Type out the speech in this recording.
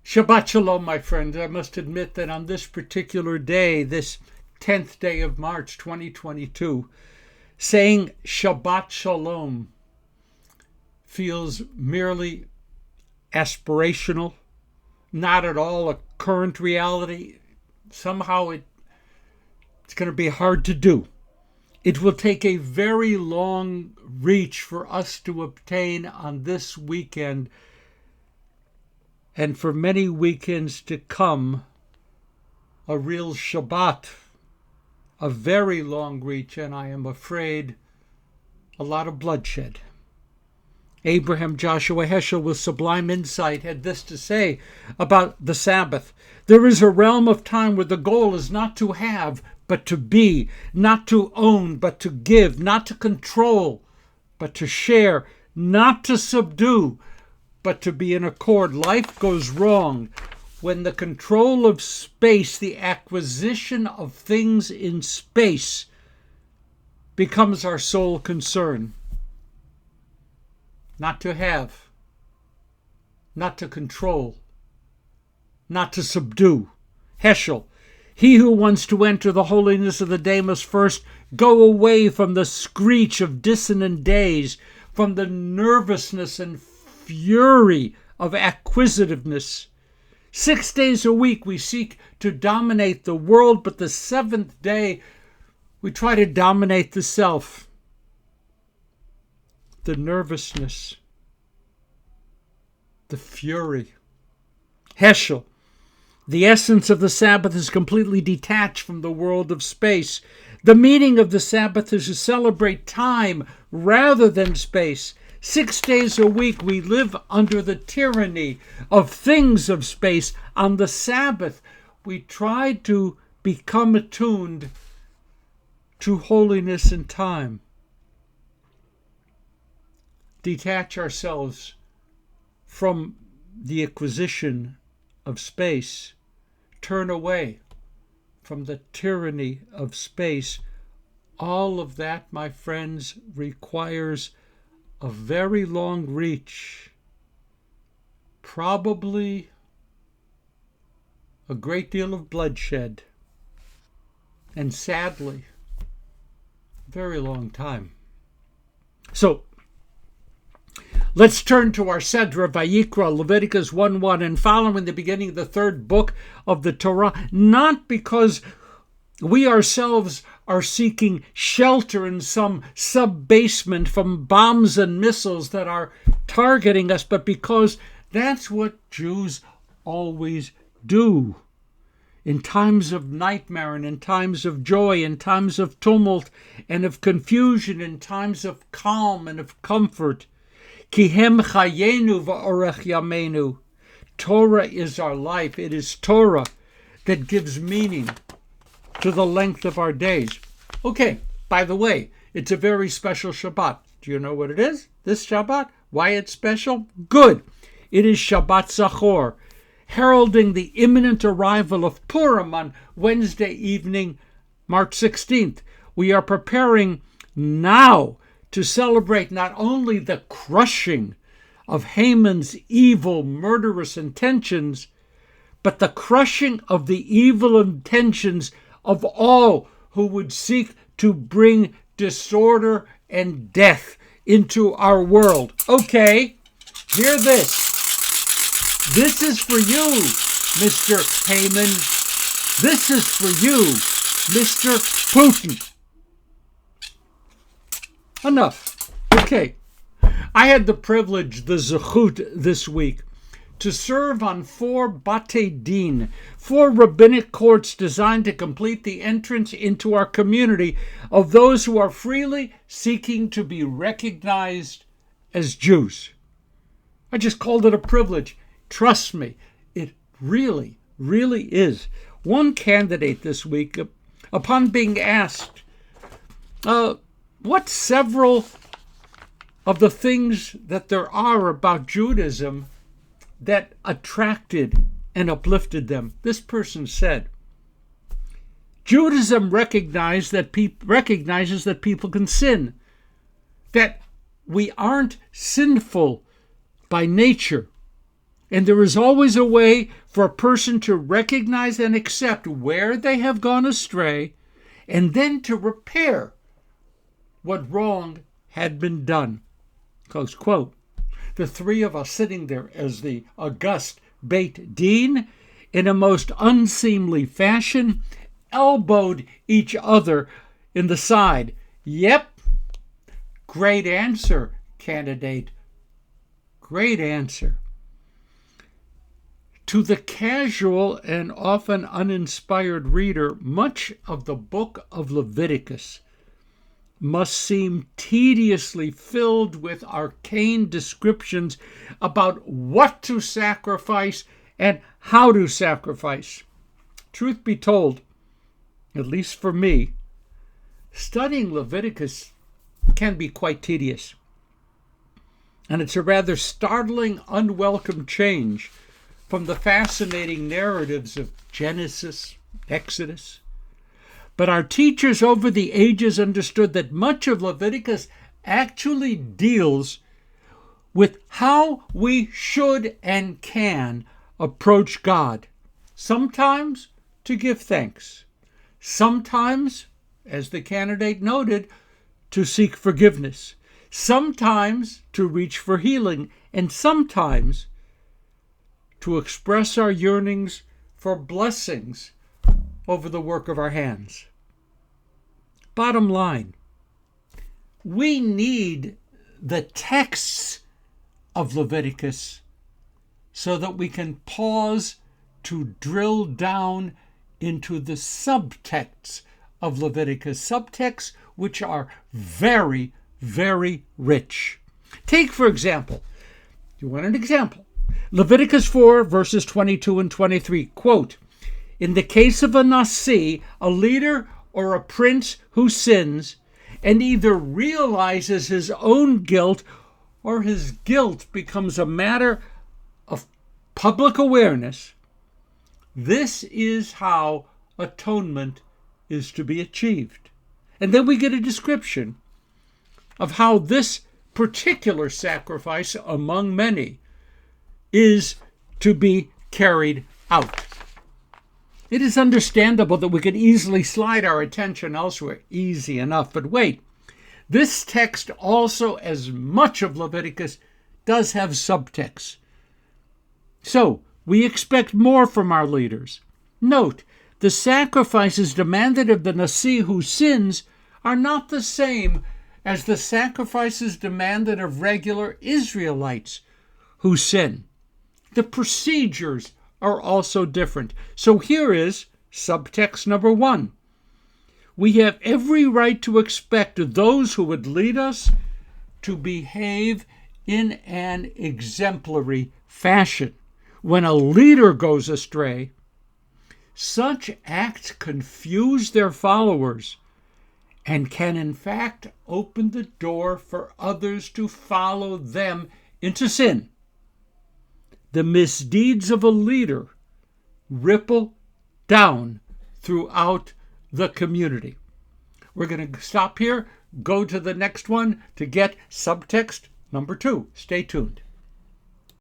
Shabbat Shalom, my friends. I must admit that on this particular day, this 10th day of March 2022, saying Shabbat Shalom feels merely aspirational, not at all a current reality. Somehow it's going to be hard to do. It will take a very long reach for us to obtain on this weekend and for many weekends to come, a real Shabbat, a very long reach, and I am afraid a lot of bloodshed. Abraham Joshua Heschel, with sublime insight, had this to say about the Sabbath. There is a realm of time where the goal is not to have, but to be, not to own, but to give, not to control, but to share, not to subdue, but to be in accord. Life goes wrong when the control of space, the acquisition of things in space, becomes our sole concern. Not to have, not to control, not to subdue. Heschel, he who wants to enter the holiness of the day must first go away from the screech of dissonant days, from the nervousness and fury of acquisitiveness. 6 days a week we seek to dominate the world, but the seventh day we try to dominate the self. The nervousness, the fury. Heschel, the essence of the Sabbath is completely detached from the world of space. The meaning of the Sabbath is to celebrate time rather than space. 6 days a week we live under the tyranny of things of space. On the Sabbath, we try to become attuned to holiness and time. Detach ourselves from the acquisition of space. Turn away from the tyranny of space. All of that, my friends, requires a very long reach, probably a great deal of bloodshed, and sadly, a very long time. So, let's turn to our Sedra, Vayikra, Leviticus 1:1, and following the beginning of the third book of the Torah, not because we ourselves are seeking shelter in some sub-basement from bombs and missiles that are targeting us, but because that's what Jews always do. In times of nightmare and in times of joy, in times of tumult and of confusion, in times of calm and of comfort. Ki hem chayenu va'orech yameinu. Torah is our life. It is Torah that gives meaning to the length of our days. Okay, by the way, it's a very special Shabbat. Do you know what it is? This Shabbat? Why it's special? Good. It is Shabbat Zachor, heralding the imminent arrival of PURIM on Wednesday evening, March 16th. We are preparing now to celebrate not only the crushing of Haman's evil, murderous intentions, but the crushing of the evil intentions of all who would seek to bring disorder and death into our world. Okay, hear this. This is for you, Mr. Haman. This is for you, Mr. Putin. Enough. Okay. I had the privilege, the zechut this week, to serve on 4 Batei Din, 4 rabbinic courts designed to complete the entrance into our community of those who are freely seeking to be recognized as Jews. I just called it a privilege. Trust me, it really, really is. One candidate this week, upon being asked what several of the things that there are about Judaism that attracted and uplifted them, this person said, Judaism recognizes that people can sin, that we aren't sinful by nature, And there is always a way for a person to recognize and accept where they have gone astray, and then to repair what wrong had been done. Close quote. The three of us sitting there as the august Beit Din, in a most unseemly fashion, elbowed each other in the side. Yep, great answer, candidate. Great answer. To the casual and often uninspired reader, much of the book of Leviticus must seem tediously filled with arcane descriptions about what to sacrifice and how to sacrifice. Truth be told, at least for me, studying Leviticus can be quite tedious. And it's a rather startling, unwelcome change from the fascinating narratives of Genesis, Exodus. But our teachers over the ages understood that much of Leviticus actually deals with how we should and can approach God. Sometimes to give thanks. Sometimes, as the candidate noted, to seek forgiveness. Sometimes to reach for healing. And sometimes to express our yearnings for blessings over the work of our hands. Bottom line, we need the texts of Leviticus so that we can pause to drill down into the subtexts of Leviticus, subtexts which are very, very rich. Take, for example, you want an example? Leviticus 4, verses 22 and 23, quote, "In the case of a Nasi, a leader or a prince who sins and either realizes his own guilt or his guilt becomes a matter of public awareness, this is how atonement is to be achieved." And then we get a description of how this particular sacrifice among many is to be carried out. It is understandable that we could easily slide our attention elsewhere. Easy enough, but wait. This text also, as much of Leviticus, does have subtexts. So, we expect more from our leaders. Note, the sacrifices demanded of the Nasi who sins are not the same as the sacrifices demanded of regular Israelites who sin. The procedures are also different. So here is subtext number 1. We have every right to expect those who would lead us to behave in an exemplary fashion. When a leader goes astray, such acts confuse their followers and can in fact open the door for others to follow them into sin. The misdeeds of a leader ripple down throughout the community. We're going to stop here, go to the next one to get subtext number 2. Stay tuned.